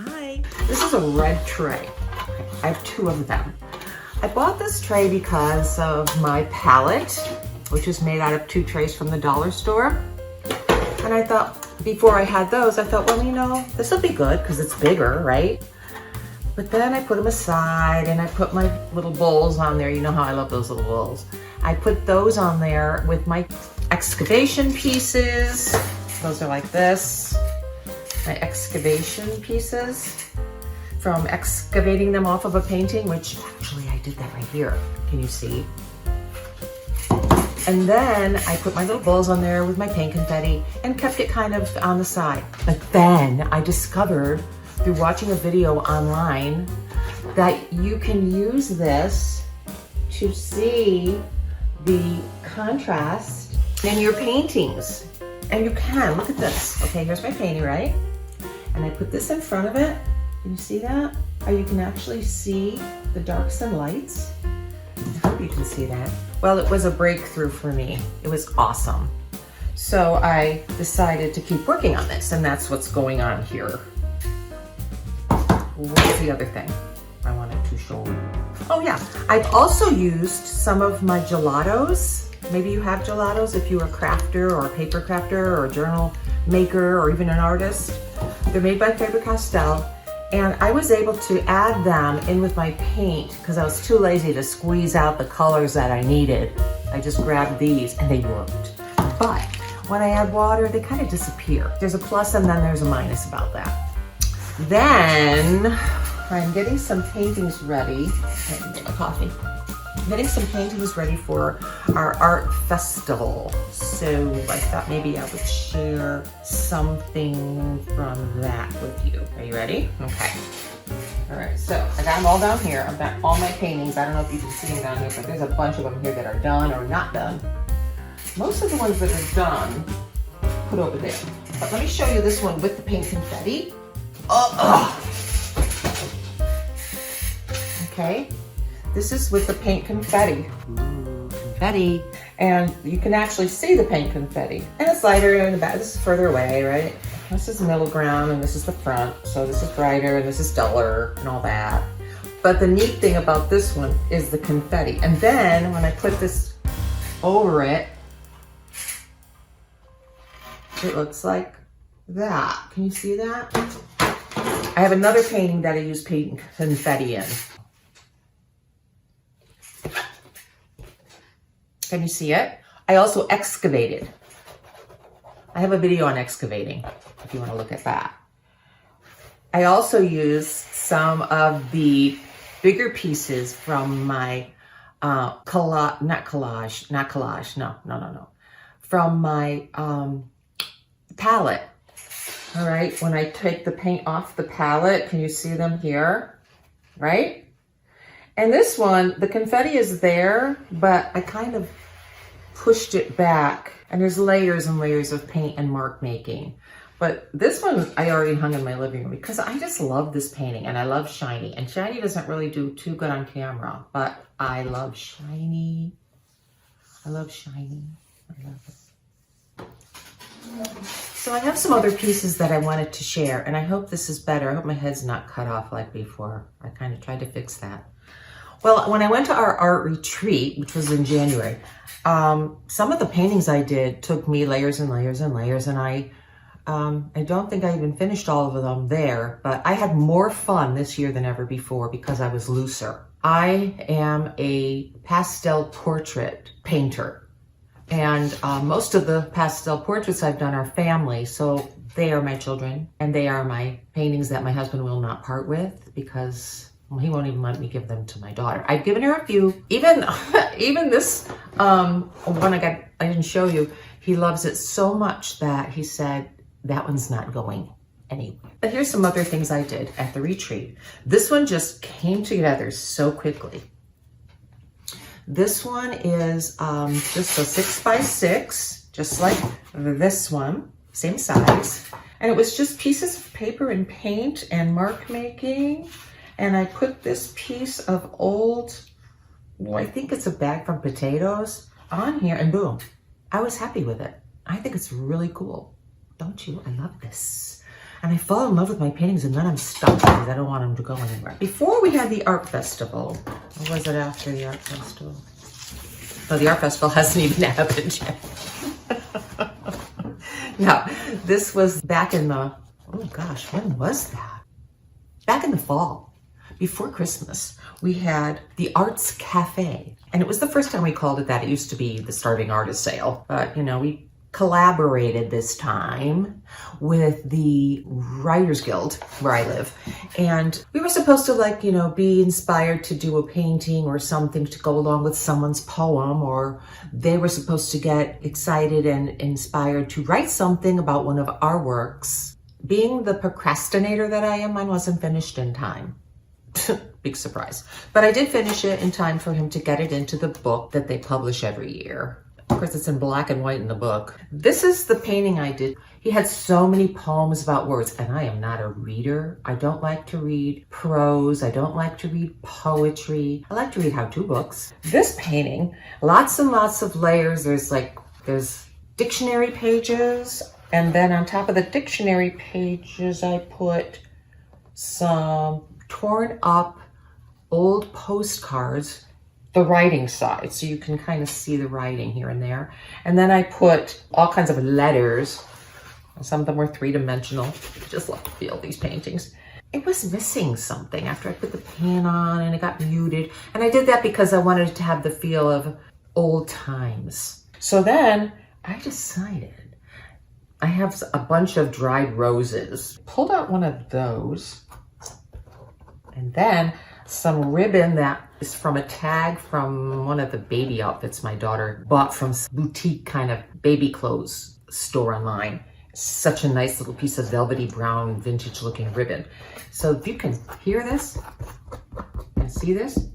Hi. This is a red tray. I have two of them. I bought this tray because of my palette, which is made out of two trays from the dollar store. And I thought, before I had those, I thought, well, you know, this will be good because it's bigger, right? But then I put them aside and I put my little bowls on there. You know how I love those little bowls. I put those on there with my excavation pieces. Those are like this. My excavation pieces from excavating them off of a painting, which actually I did that right here. Can you see? And then I put my little bowls on there with my paint confetti and kept it kind of on the side. But then I discovered through watching a video online that you can use this to see the contrast in your paintings. And you can, look at this. Okay, here's my painting, right? And I put this in front of it. Can you see that? Or you can actually see the darks and lights. I hope you can see that. Well, it was a breakthrough for me. It was awesome. So I decided to keep working on this, and that's what's going on here. What's the other thing I wanted to show you? Oh yeah, I've also used some of my gelatos. Maybe you have gelatos if you're a crafter or a paper crafter or a journal maker or even an artist. They're made by Faber-Castell, and I was able to add them in with my paint because I was too lazy to squeeze out the colors that I needed. I just grabbed these and they worked. But when I add water, they kind of disappear. There's a plus and then there's a minus about that. Then I'm getting some paintings ready. Let me get my coffee. I'm getting some paintings ready for our art festival. So I thought maybe I would share something from that with you. Are you ready? Okay. All right, so I got them all down here. I've got all my paintings. I don't know if you can see them down here, but there's a bunch of them here that are done or not done. Most of the ones that are done, put over there. But let me show you this one with the paint confetti. Okay, this is with the paint confetti. Ooh, confetti. And you can actually see the paint confetti. And it's lighter in the back. This is further away, right? This is middle ground and this is the front. So this is brighter and this is duller and all that. But the neat thing about this one is the confetti. And then when I put this over it, it looks like that. Can you see that? I have another painting that I use paint confetti in. Can you see it? I also excavated. I have a video on excavating, if you want to look at that. I also used some of the bigger pieces from my from my palette. All right, when I take the paint off the palette, can you see them here, right? And this one, the confetti is there, but I kind of pushed it back and there's layers and layers of paint and mark making. But this one I already hung in my living room because I just love this painting and I love shiny. And shiny doesn't really do too good on camera, but I love shiny. I love shiny. I love it. So I have some other pieces that I wanted to share, and I hope this is better. I hope my head's not cut off like before. I kind of tried to fix that. Well, when I went to our art retreat, which was in January, some of the paintings I did took me layers and layers and layers, and I don't think I even finished all of them there, but I had more fun this year than ever before because I was looser. I am a pastel portrait painter. And most of the pastel portraits I've done are family, so they are my children, and they are my paintings that my husband will not part with because he won't even let me give them to my daughter. I've given her a few. Even this one I didn't show you, he loves it so much that he said, that one's not going anywhere. But here's some other things I did at the retreat. This one just came together so quickly. This one is just a 6x6, just like this one, same size. And it was just pieces of paper and paint and mark making. And I put this piece of old, well, I think it's a bag from potatoes, on here, and boom, I was happy with it. I think it's really cool. Don't you? I love this. And I fall in love with my paintings and then I'm stuck because I don't want them to go anywhere. Before we had the art festival, or was it after the art festival? No, the art festival hasn't even happened yet. No, this was back in the, oh gosh, when was that? Back in the fall, before Christmas, we had the Arts Cafe. And it was the first time we called it that. It used to be the Starving Artist Sale. But, you know, we collaborated this time with the Writers Guild where I live. And we were supposed to, like, you know, be inspired to do a painting or something to go along with someone's poem, or they were supposed to get excited and inspired to write something about one of our works. Being the procrastinator that I am, mine wasn't finished in time. Big surprise. But I did finish it in time for him to get it into the book that they publish every year. Of course, it's in black and white in the book. This is the painting I did. He had so many poems about words, and I am not a reader. I don't like to read prose. I don't like to read poetry. I like to read how-to books. This painting, lots and lots of layers. There's dictionary pages, and then on top of the dictionary pages, I put some torn up old postcards, the writing side, so you can kind of see the writing here and there. And then I put all kinds of letters. Some of them were three-dimensional. I just love to feel these paintings. It was missing something after I put the pan on and it got muted. And I did that because I wanted it to have the feel of old times. So then I decided, I have a bunch of dried roses. Pulled out one of those. And then some ribbon that is from a tag from one of the baby outfits my daughter bought from boutique kind of baby clothes store online. Such a nice little piece of velvety brown vintage looking ribbon. So if you can hear this and see this,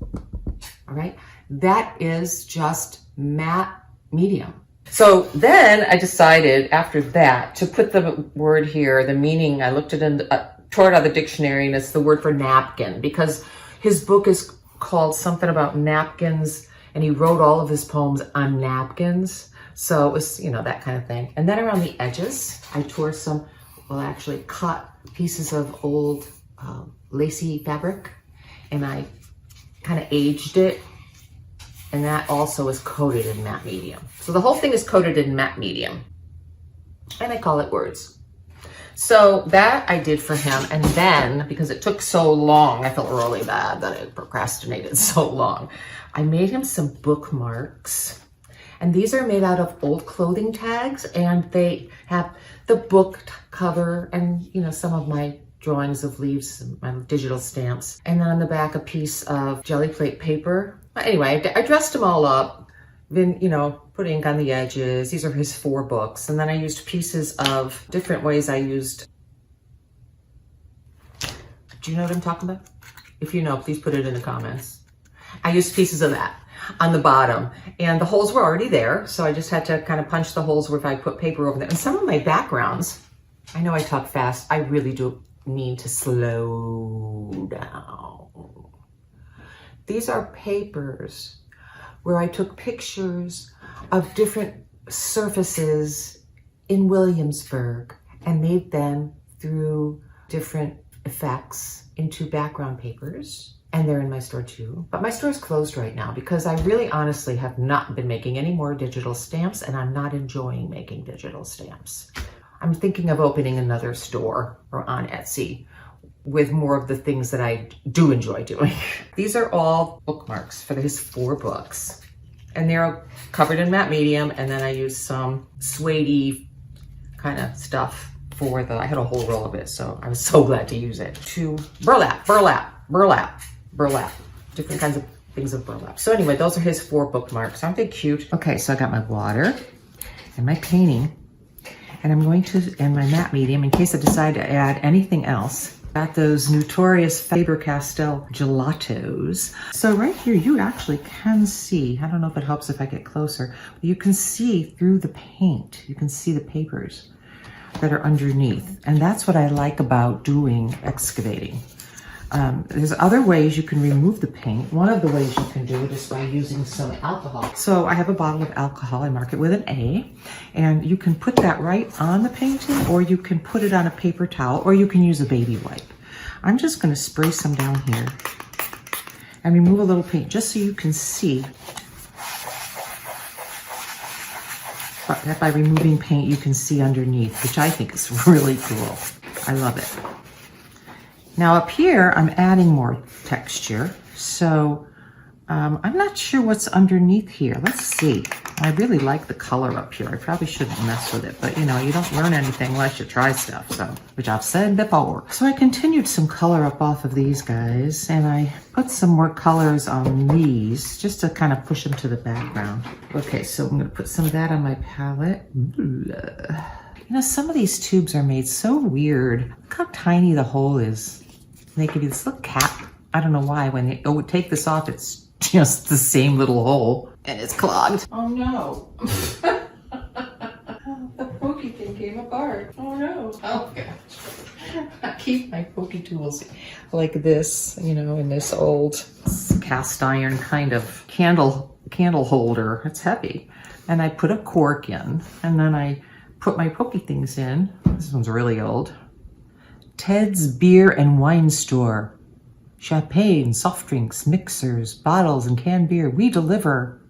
all right, that is just matte medium. So then I decided after that to put the word here, the meaning, I looked at it tore it out of the dictionary, and it's the word for napkin, because his book is called something about napkins, and he wrote all of his poems on napkins. So it was, you know, that kind of thing. And then around the edges, I tore some, well, actually cut pieces of old lacy fabric, and I kind of aged it. And that also is coated in matte medium. So the whole thing is coated in matte medium. And I call it words. So that I did for him. And then, because it took so long, I felt really bad that I procrastinated so long. I made him some bookmarks. And these are made out of old clothing tags. And they have the book cover and, you know, some of my drawings of leaves, my digital stamps. And then on the back, a piece of jelly plate paper. Anyway, I dressed them all up, then, you know, put ink on the edges. These are his 4 books. And then I used pieces of different ways I used. Do you know what I'm talking about? If you know, please put it in the comments. I used pieces of that on the bottom, and the holes were already there. So I just had to kind of punch the holes where if I put paper over them. And some of my backgrounds, I know I talk fast. I really do need to slow down. These are papers where I took pictures of different surfaces in Williamsburg and made them through different effects into background papers. And they're in my store too. But my store is closed right now because I really honestly have not been making any more digital stamps, and I'm not enjoying making digital stamps. I'm thinking of opening another store or on Etsy with more of the things that I do enjoy doing. These are all bookmarks for his 4 books. And they're covered in matte medium, and then I used some suede-y kind of stuff for the, I had a whole roll of it, so I was so glad to use it. To burlap, different kinds of things of burlap. So anyway, those are his 4 bookmarks. Aren't they cute? Okay, so I got my water and my painting, and I'm going to, and my matte medium, in case I decide to add anything else. Got those notorious Faber-Castell gelatos. So right here, you actually can see, I don't know if it helps if I get closer, but you can see through the paint. You can see the papers that are underneath. And that's what I like about doing excavating. There's other ways you can remove the paint. One of the ways you can do it is by using some alcohol. So I have a bottle of alcohol. I mark it with an A, and you can put that right on the painting, or you can put it on a paper towel, or you can use a baby wipe. I'm just going to spray some down here and remove a little paint just so you can see. But by removing paint, you can see underneath, which I think is really cool. I love it. Now up here, I'm adding more texture. So I'm not sure what's underneath here. Let's see. I really like the color up here. I probably shouldn't mess with it, but you know, you don't learn anything unless you try stuff, so, which I've said before. So I continued some color up off of these guys, and I put some more colors on these just to kind of push them to the background. Okay, so I'm gonna put some of that on my palette. You know, some of these tubes are made so weird. Look how tiny the hole is. They give you this little cap. I don't know why when they take this off, it's just the same little hole and it's clogged. Oh no. The pokey thing came apart. Oh no. Oh gosh. I keep my pokey tools like this, you know, in this old cast iron kind of candle holder. It's heavy. And I put a cork in, and then I put my pokey things in. This one's really old. Ted's Beer and Wine Store. Champagne, soft drinks, mixers, bottles, and canned beer. We deliver.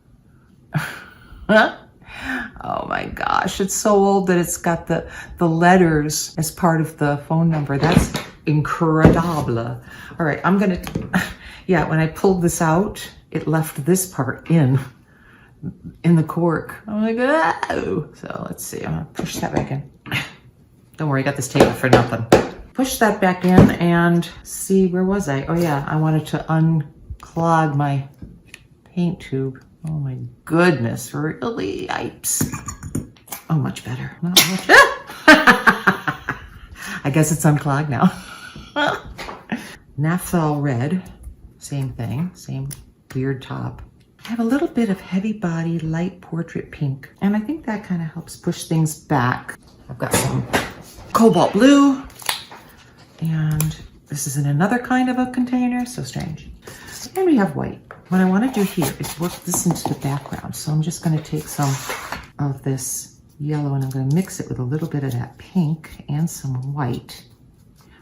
Oh my gosh, it's so old that it's got the letters as part of the phone number. That's incredible. All right, I'm gonna, yeah, when I pulled this out, it left this part in the cork. I'm like, oh. So let's see, I'm gonna push that back in. Don't worry, I got this table for nothing. Push that back in and see, where was I? Oh yeah, I wanted to unclog my paint tube. Oh my goodness, really? Yipes. Oh, much better. Not much. I guess it's unclogged now. Naphthol red, same thing, same weird top. I have a little bit of heavy body light portrait pink, and I think that kind of helps push things back. I've got some cobalt blue. And this is in another kind of a container, so strange. And we have white. What I want to do here is work this into the background. So I'm just going to take some of this yellow and I'm going to mix it with a little bit of that pink and some white.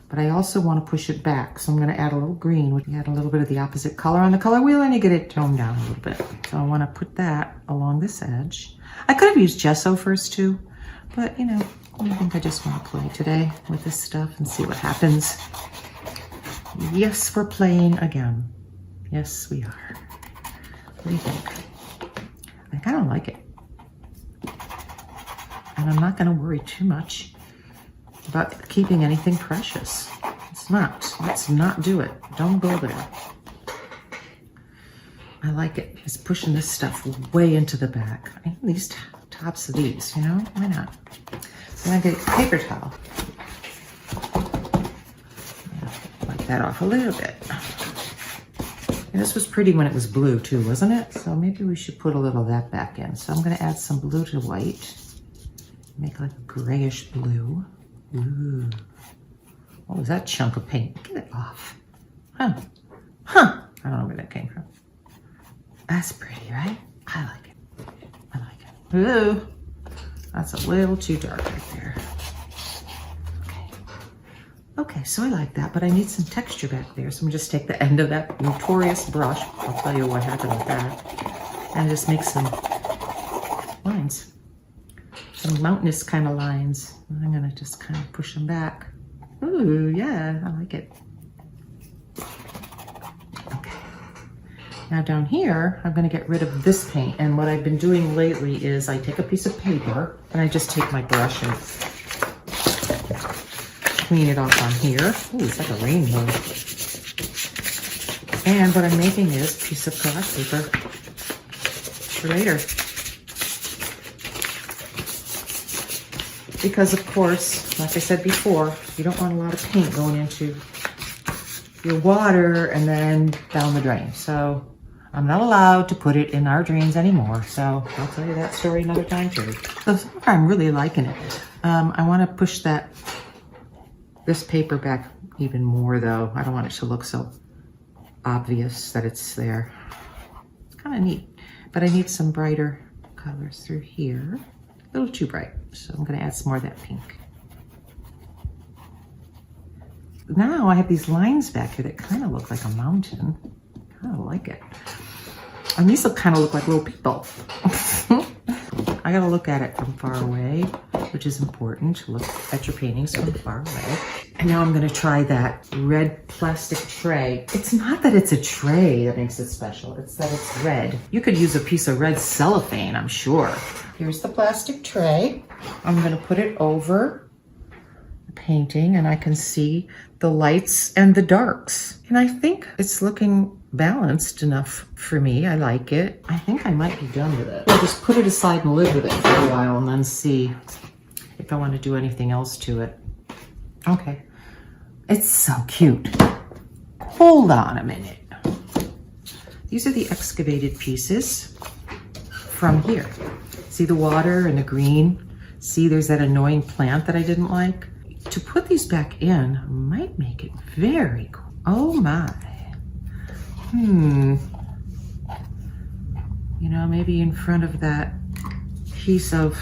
But I also want to push it back. So I'm going to add a little green. We add a little bit of the opposite color on the color wheel and you get it toned down a little bit. So I want to put that along this edge. I could have used gesso first too, but you know, I think I just want to play today with this stuff and see what happens. Yes, we're playing again. Yes, we are. What do you think? I kind of like it. And I'm not going to worry too much about keeping anything precious. It's not. Let's not do it. Don't go there. I like it. It's pushing this stuff way into the back. I need these tops of these, you know? Why not? I'm gonna get a paper towel. Wipe that off a little bit. And this was pretty when it was blue too, wasn't it? So maybe we should put a little of that back in. So I'm gonna add some blue to white. Make like a grayish blue. Ooh. What was that chunk of paint? Get it off. Huh. I don't know where that came from. That's pretty, right? I like it. I like it. Ooh. That's a little too dark right there. Okay, so I like that, but I need some texture back there. So I'm gonna just take the end of that notorious brush. I'll tell you what happened with that. And just make some lines. Some mountainous kind of lines. And I'm gonna just kind of push them back. Ooh, yeah, I like it. Okay. Now down here, I'm gonna get rid of this paint. And what I've been doing lately is I take a piece of paper and I just take my brush and clean it off on here. Ooh, it's like a rainbow. And what I'm making is a piece of collage paper for later. Because of course, like I said before, you don't want a lot of paint going into your water and then down the drain. So I'm not allowed to put it in our drains anymore. So I'll tell you that story another time too. So I'm really liking it. I want to push this paper back even more though. I don't want it to look so obvious that it's there. It's kind of neat, but I need some brighter colors through here. A little too bright, so I'm gonna add some more of that pink. Now I have these lines back here that kind of look like a mountain. I kind of like it. And these look kind of look like little people. I gotta look at it from far away, which is important to look at your paintings from far away. And now I'm gonna try that red plastic tray. It's not that it's a tray that makes it special, it's that it's red. You could use a piece of red cellophane, I'm sure. Here's the plastic tray. I'm gonna put it over the painting and I can see the lights and the darks. And I think it's looking balanced enough for me. I like it. I think I might be done with it. I'll just put it aside and live with it for a while and then see if I want to do anything else to it. Okay. It's so cute. Hold on a minute. These are the excavated pieces from here. See the water and the green? See, there's that annoying plant that I didn't like. To put these back in might make it very cool. Oh my. You know, maybe in front of that piece of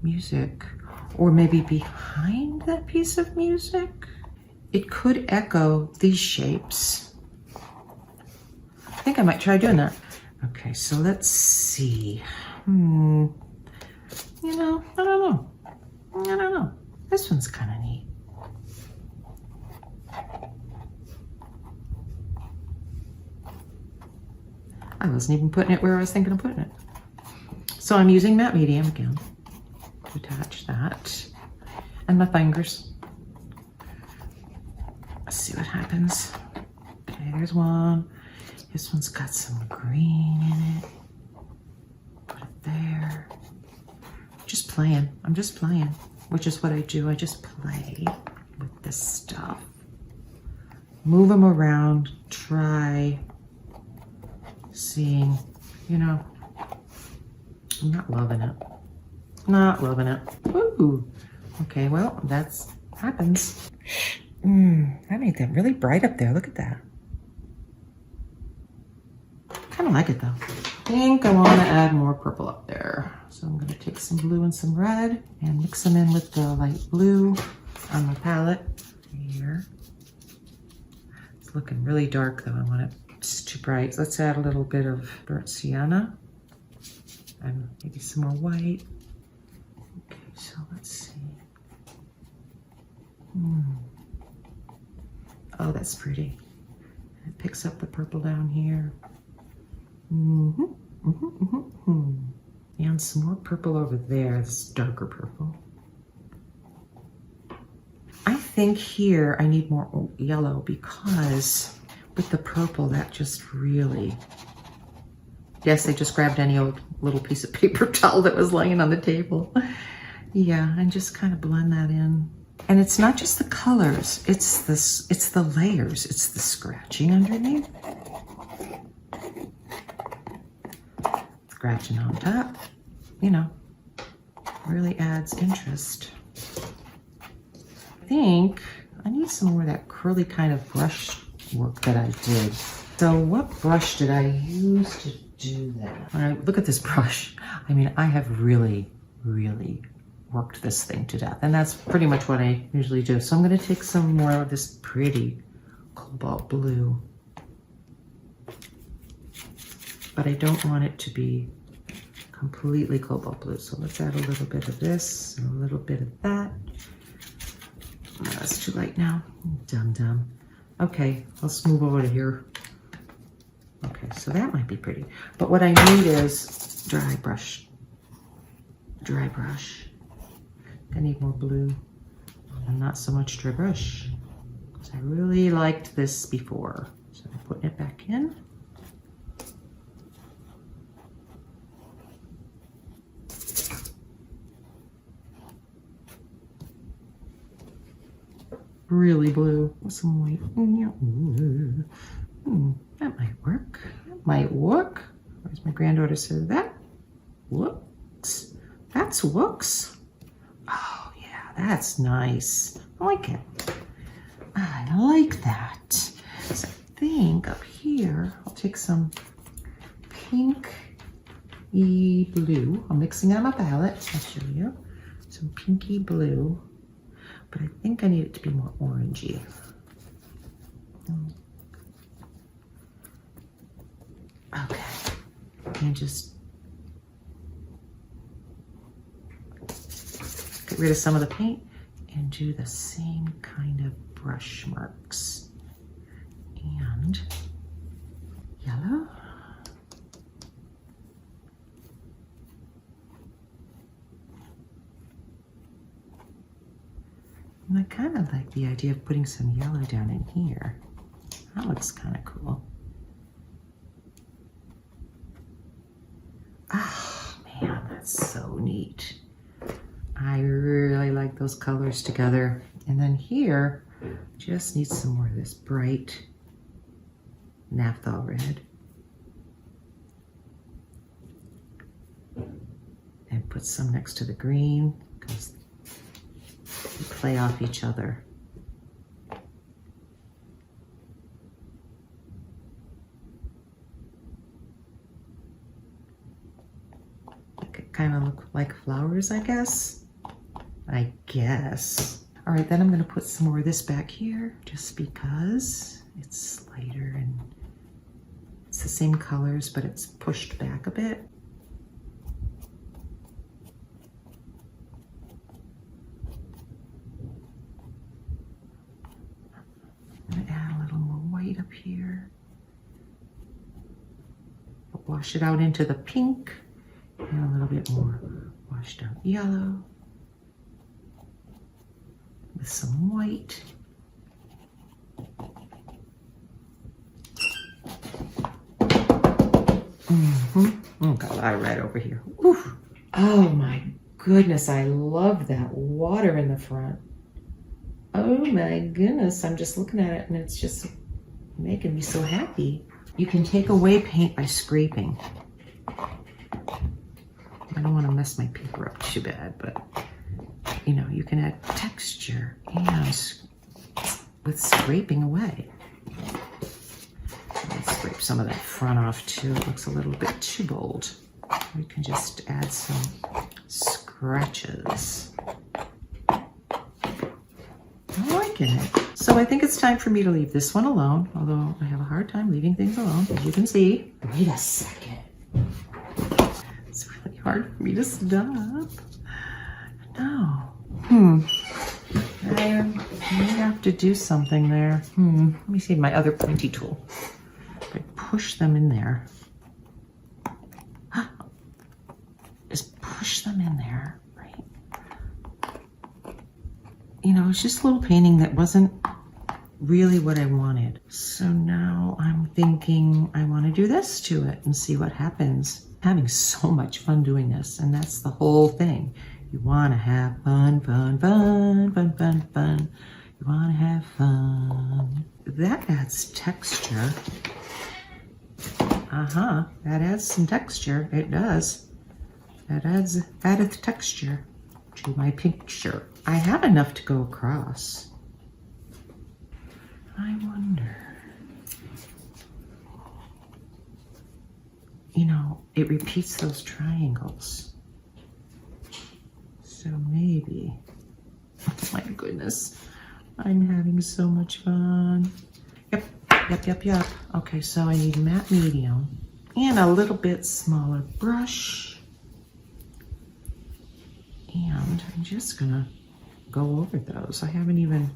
music, or maybe behind that piece of music. It could echo these shapes. I think I might try doing that. Okay, so let's see. You know, I don't know. This one's kind of neat. I wasn't even putting it where I was thinking of putting it. So I'm using matte medium again to attach that. And my fingers. Let's see what happens. Okay, there's one. This one's got some green in it. Put it there. Just playing. I'm just playing, which is what I do. I just play with this stuff. Move them around. Try seeing, you know, I'm not loving it. Not loving it. Ooh. Okay, well, that's happens. That made that really bright up there. Look at that. Kind of like it though. I think I want to add more purple up there. So I'm going to take some blue and some red and mix them in with the light blue on my palette here. It's looking really dark though. I want it too bright. Let's add a little bit of burnt sienna and maybe some more white. Okay, so let's see. Oh, that's pretty. It picks up the purple down here. And some more purple over there. This darker purple. I think here I need more yellow because with the purple, that just really... Yes, I just grabbed any old little piece of paper towel that was laying on the table. Yeah, and just kind of blend that in. And it's not just the colors, it's the layers, it's the scratching underneath. Scratching on top, you know, really adds interest. I think I need some more of that curly kind of brush work that I did. So what brush did I use to do that? When I look at this brush, I mean, I have really worked this thing to death, and that's pretty much what I usually do. So I'm going to take some more of this pretty cobalt blue, but I don't want it to be completely cobalt blue. So let's add a little bit of this and a little bit of that. Oh, that's too light now. Dum. Okay, let's move over to here. Okay, so that might be pretty. But what I need is dry brush. I need more blue and not so much dry brush because I really liked this before. So I'm putting it back in. Really blue with some white. That might work. That might work. Where's my granddaughter said that? Works. That's works. Oh yeah, that's nice. I like it. I like that. So I think up here, I'll take some pinky blue. I'm mixing it on my palette. I'll show you. Some pinky blue. But I think I need it to be more orangey. Okay. And just get rid of some of the paint and do the same kind of brush marks. And yellow. And I kind of like the idea of putting some yellow down in here. That looks kind of cool. Oh man, that's so neat. I really like those colors together. And then here, just need some more of this bright naphthol red. And put some next to the green because they play off each other. Make it kind of look like flowers, I guess. All right, then I'm gonna put some more of this back here just because it's lighter and it's the same colors, but it's pushed back a bit. I'm gonna add a little more white up here. Wash it out into the pink and a little bit more washed out yellow. With some white. Oh, got a lot of red over here. Oof. Oh my goodness, I love that water in the front. Oh my goodness, I'm just looking at it and it's just making me so happy. You can take away paint by scraping. I don't want to mess my paper up too bad, but you know, you can add texture and with scraping away. Let's scrape some of that front off too. It looks a little bit too bold. We can just add some scratches. I'm liking it. So I think it's time for me to leave this one alone, although I have a hard time leaving things alone, as you can see. Wait a second. It's really hard for me to stop. No. I may have to do something there. Let me see my other pointy tool. If I push them in there. Just push them in there, right? You know, it's just a little painting that wasn't really what I wanted. So now I'm thinking I want to do this to it and see what happens. I'm having so much fun doing this, and that's the whole thing. You want to have fun, fun, fun, fun, fun, fun. You want to have fun. That adds texture. That adds some texture. It does. That adds added texture to my picture. I have enough to go across. I wonder. You know, it repeats those triangles. So maybe, oh my goodness, I'm having so much fun. Yep. Okay, so I need matte medium and a little bit smaller brush. And I'm just gonna go over those. I haven't even,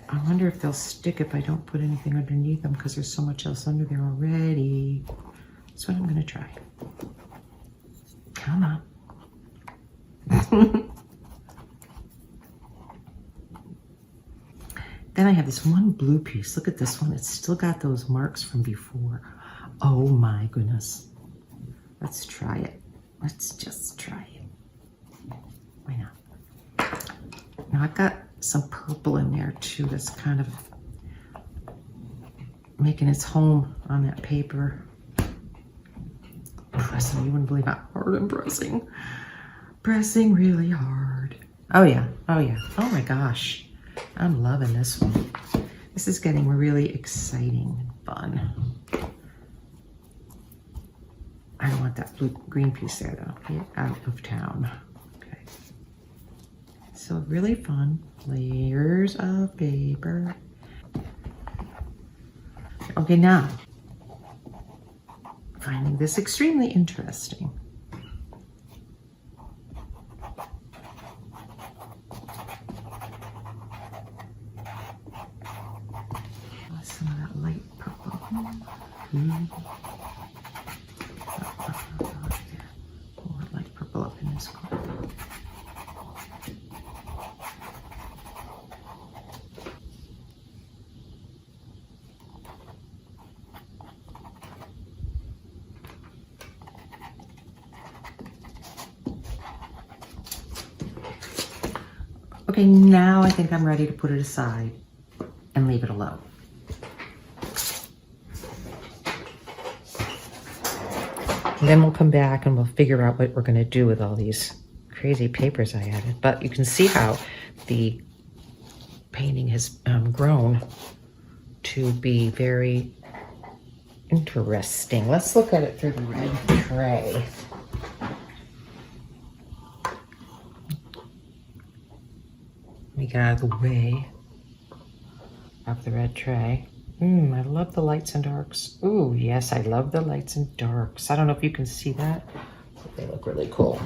I wonder if they'll stick if I don't put anything underneath them because there's so much else under there already. That's what I'm gonna try. Come on. Then I have this one blue piece. Look at this one. It's still got those marks from before. Oh my goodness. Let's try it. Let's just try it. Why not? Now I've got some purple in there too that's kind of making its home on that paper. Pressing, you wouldn't believe how hard I'm pressing. Pressing really hard. Oh yeah, oh yeah. Oh my gosh, I'm loving this one. This is getting really exciting and fun. I don't want that green piece there though. Get out of town. Okay. So really fun. Layers of paper. Okay, now, finding this extremely interesting. Some of that light purple. More light purple up in this corner. Okay, now I think I'm ready to put it aside and leave it alone. And then we'll come back and we'll figure out what we're going to do with all these crazy papers I added. But you can see how the painting has grown to be very interesting. Let's look at it through the red tray. Let me get out of the way of the red tray. I love the lights and darks. Ooh, yes, I love the lights and darks. I don't know if you can see that, but they look really cool.